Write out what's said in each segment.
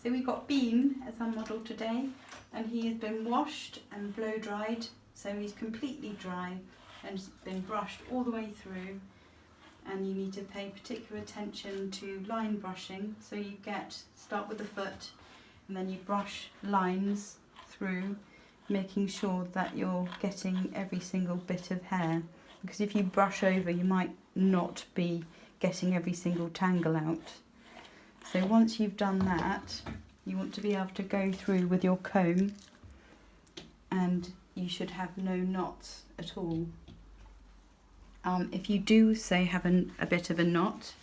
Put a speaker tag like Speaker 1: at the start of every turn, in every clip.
Speaker 1: So we got Bean as our model today, and he has been washed and blow dried, so he's completely dry and been brushed all the way through. And you need to pay particular attention to line brushing. So you start with the foot and then you brush lines through, making sure that you're getting every single bit of hair. Because if you brush over, you might not be getting every single tangle out. So once you've done that, you want to be able to go through with your comb, and you should have no knots at all. If you do, say, have a bit of a knot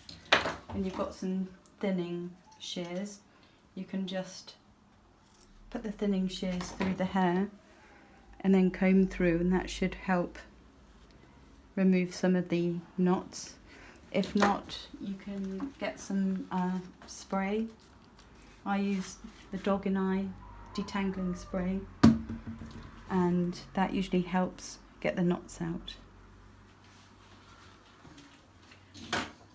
Speaker 1: and you've got some thinning shears, you can just put the thinning shears through the hair and then comb through, and that should help remove some of the knots. If not, you can get some spray. I use the Dog and I detangling spray, and that usually helps get the knots out.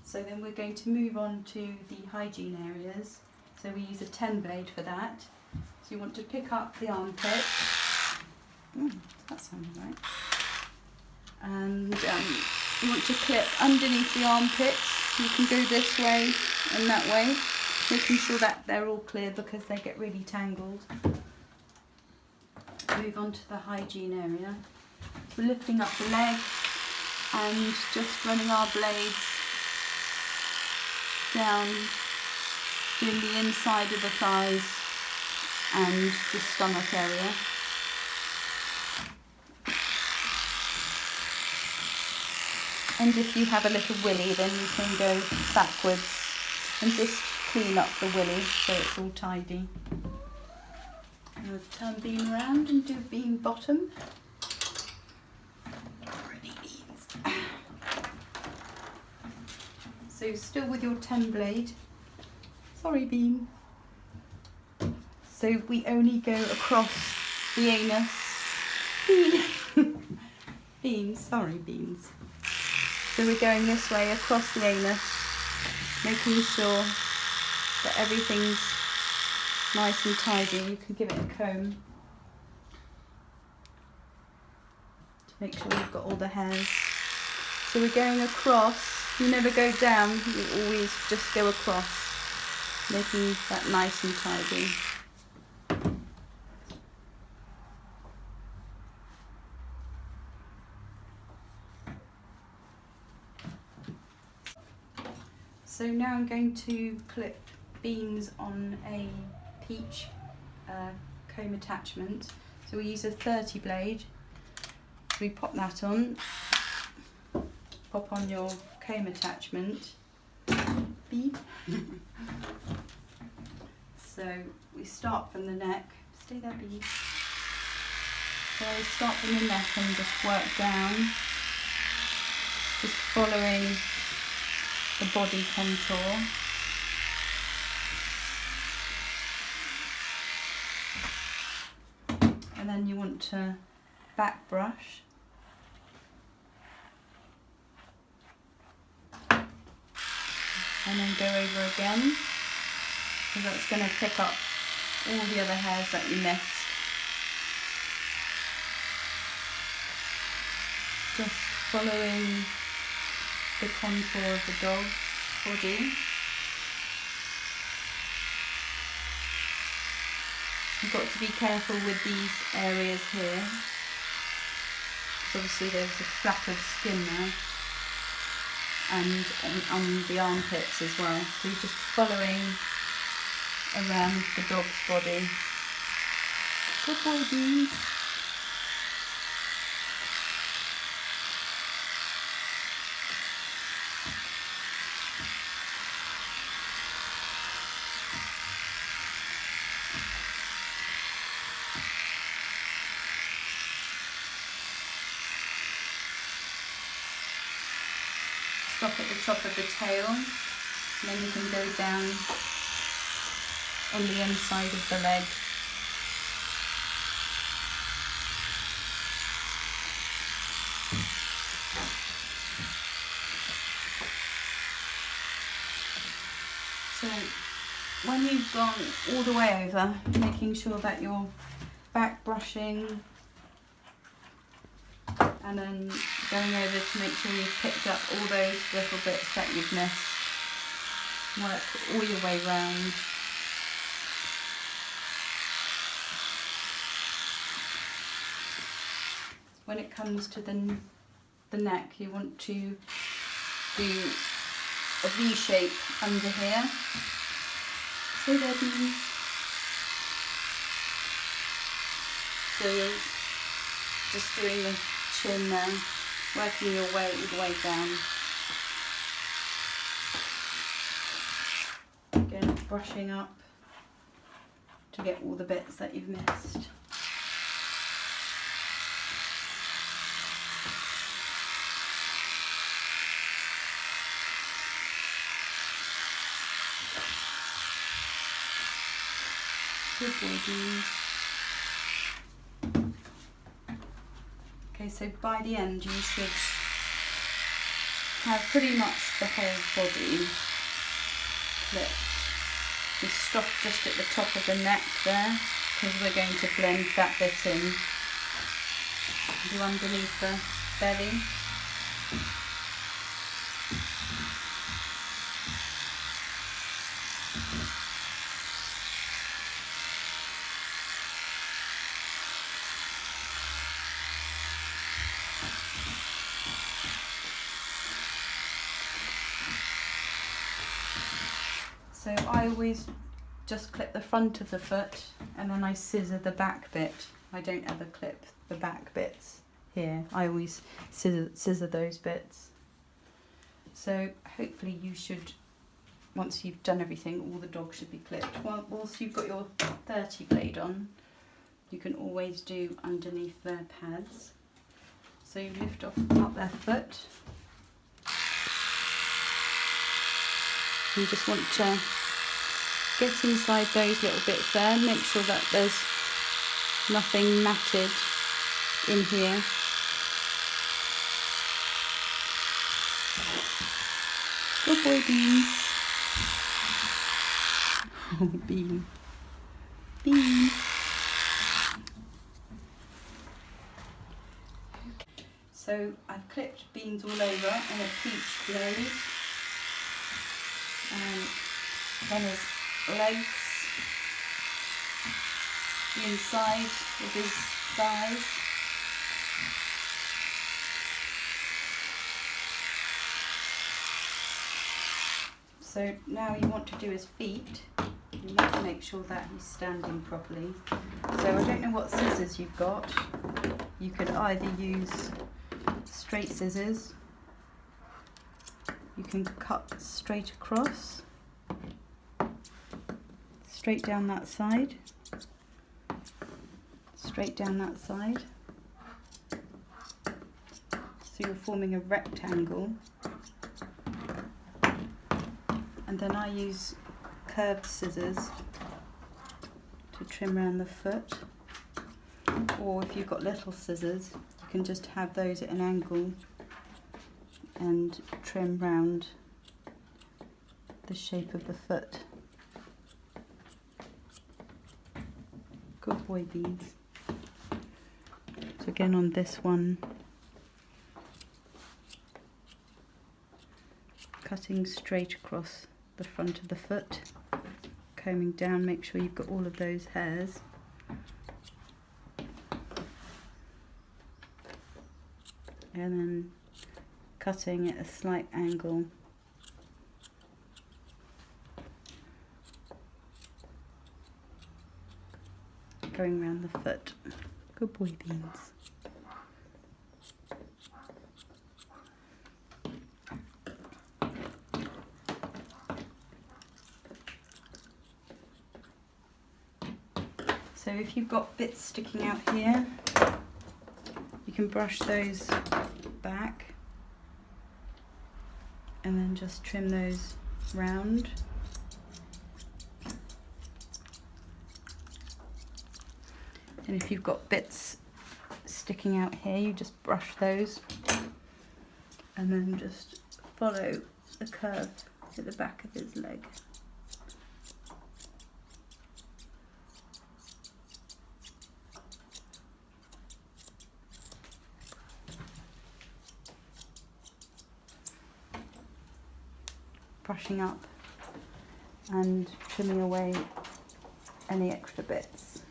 Speaker 1: So then we're going to move on to the hygiene areas. So we use a 10 blade for that. So you want to pick up the armpit. That sounds right. And you want to clip underneath the armpits. You can go this way and that way, making sure that they're all clear because they get really tangled. Move on to the hygiene area. We're lifting up the leg and just running our blades down, doing the inside of the thighs and the stomach area. And if you have a little willy, then you can go backwards and just clean up the willy so it's all tidy. And we'll turn Bean around and do Bean bottom. So still with your 10 blade. Sorry, Bean. So we only go across the anus. Bean. Beans, sorry, Beans. So we're going this way across the anus, making sure that everything's nice and tidy. You can give it a comb to make sure you've got all the hairs. So we're going across. You never go down, you always just go across, making that nice and tidy. So now I'm going to clip Beans on a peach comb attachment. So we use a 30 blade. So we pop that on, pop on your comb attachment. Beep. So we start from the neck. Stay there, Beep. So I start from the neck and just work down, just following the body contour. And then you want to back brush. And then go over again, because that's going to pick up all the other hairs that you missed. Just following the contour of the dog's body. You've got to be careful with these areas here, because obviously there's a flap of skin there, and on the armpits as well. So you're just following around the dog's body. Good boy, Beans. Stop at the top of the tail, and then you can go down on the inside of the leg. So when you've gone all the way over, making sure that you're back brushing and then going over to make sure you've picked up all those little bits that you've missed. Work all your way round. When it comes to the neck, you want to do a V shape under here. So then, so you're just doing the chin there, working your way all the way down. Again, brushing up to get all the bits that you've missed. Good boy. Okay, so by the end you should have pretty much the whole body clipped. Just stop just at the top of the neck there, because we're going to blend that bit in. Do underneath the belly. So I always just clip the front of the foot and then I scissor the back bit. I don't ever clip the back bits here. I always scissor those bits. So hopefully you should, once you've done everything, all the dogs should be clipped. Well, whilst you've got your 30 blade on, you can always do underneath their pads. So you lift up their foot. You just want to get inside those little bits there, make sure that there's nothing matted in here. Good boy, Bean. Oh, Bean. Bean. So I've clipped Beans all over in a peach blade. Then his legs, the inside of his thighs. So now you want to do his feet. You need to make sure that he's standing properly. So I don't know what scissors you've got. You could either use straight scissors. You can cut straight across, straight down that side, straight down that side. So you're forming a rectangle. And then I use curved scissors to trim around the foot. Or if you've got little scissors, you can just have those at an angle and trim round the shape of the foot. Good boy, Beans. So again on this one, cutting straight across the front of the foot, combing down, make sure you've got all of those hairs. And then cutting at a slight angle. Going around the foot. Good boy, Beans. So if you've got bits sticking out here, you can brush those back and then just trim those round. And if you've got bits sticking out here, you just brush those and then just follow the curve at the back of his leg. brushing up and trimming away any extra bits.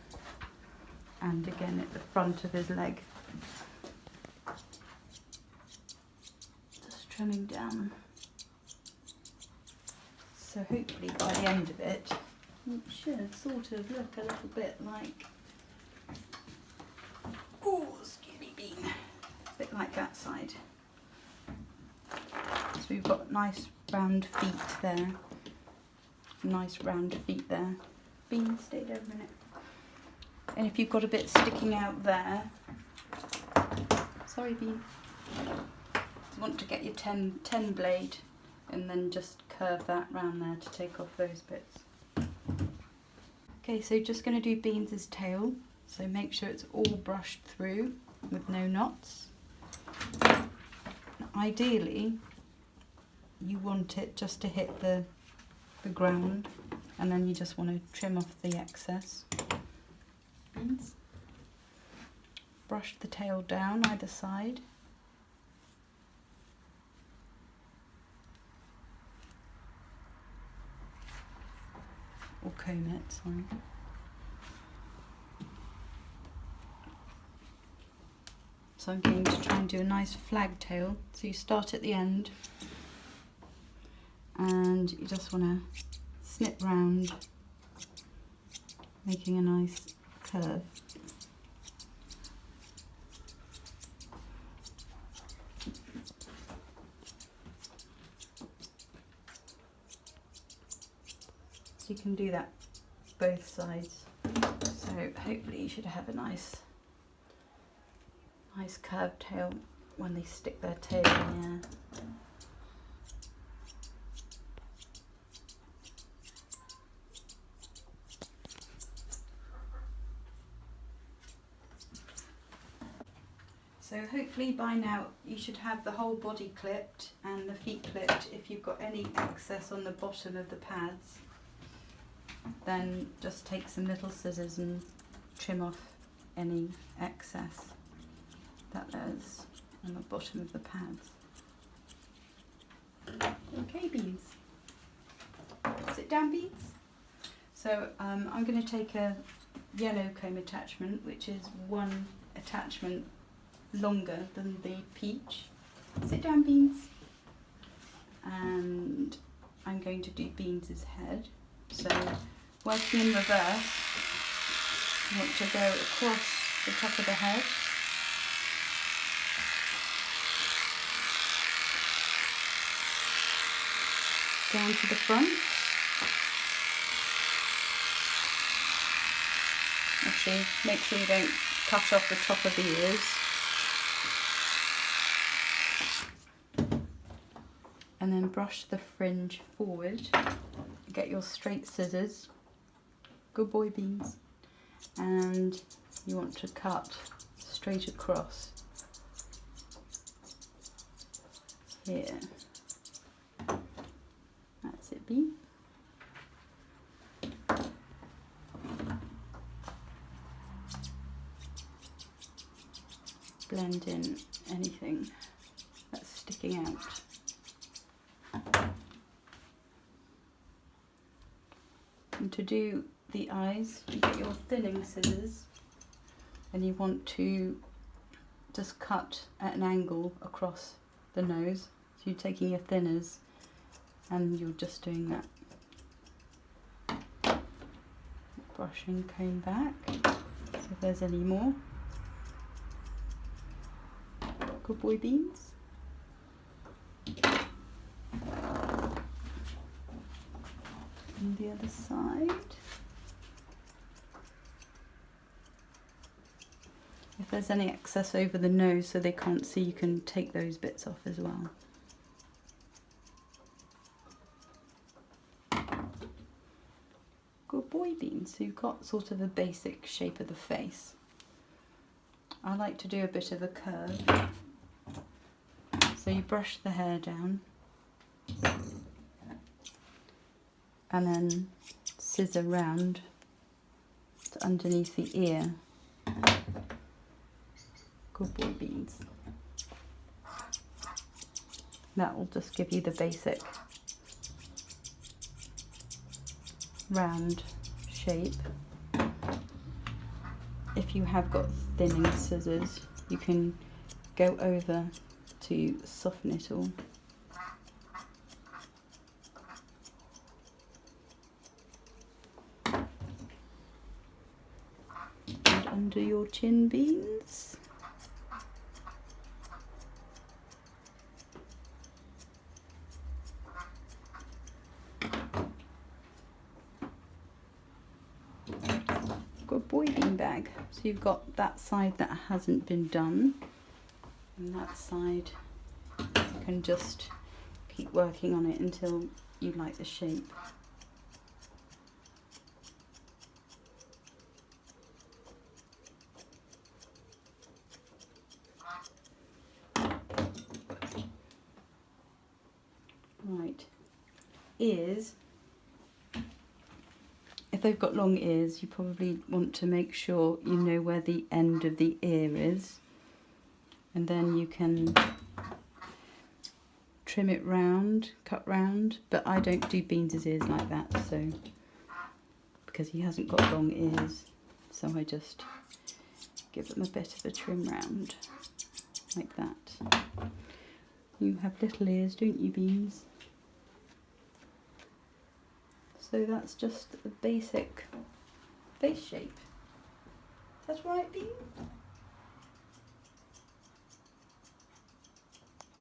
Speaker 1: And again at the front of his leg. Just trimming down. So hopefully by the end of it, it should sort of look a little bit like, oh, skinny bean, a bit like that side. So we've got nice round feet there, nice round feet there. Bean, stay there a minute. And if you've got a bit sticking out there, sorry Bean, you want to get your 10 blade and then just curve that round there to take off those bits. Okay, so just going to do Beans' tail, so make sure it's all brushed through with no knots. Ideally, you want it just to hit the ground, and then you just want to trim off the excess. Beans. Brush the tail down either side. Or comb it, sorry. So I'm going to try and do a nice flag tail. So you start at the end and you just want to snip round, making a nice curve. So you can do that both sides. So hopefully you should have a nice curved tail when they stick their tail in the air. So hopefully by now you should have the whole body clipped and the feet clipped. If you've got any excess on the bottom of the pads, then just take some little scissors and trim off any excess that there's on the bottom of the pads. Okay, Beans. Sit down, Beans. So I'm going to take a yellow comb attachment, which is one attachment longer than the peach. Sit down, Beans. And I'm going to do Beans' head. So working in reverse, you want to go across the top of the head. Down to the front. Actually, make sure you don't cut off the top of the ears. And then brush the fringe forward. Get your straight scissors. Good boy, Beans. And you want to cut straight across here. That's it, Bean. Blend in anything that's sticking out. And to do the eyes, you get your thinning scissors and you want to just cut at an angle across the nose. So you're taking your thinners and you're just doing that. Brushing, comb back, so if there's any more. Good boy, Beans. And the other side. If there's any excess over the nose so they can't see, you can take those bits off as well. Good boy, Beans. So you've got sort of a basic shape of the face. I like to do a bit of a curve. So you brush the hair down and then scissor round to underneath the ear. Good boy, Beans. That will just give you the basic round shape. If you have got thinning scissors, you can go over to soften it all. And under your chin beans. Got a boiling bag, so you've got that side that hasn't been done, and that side you can just keep working on it until you like the shape. Right, ears. If they've got long ears, you probably want to make sure you know where the end of the ear is, and then you can trim it round, cut round, but I don't do Beans' ears like that, so because he hasn't got long ears, so I just give them a bit of a trim round, like that. You have little ears, don't you, Beans? So that's just the basic face shape. That's right, Beans?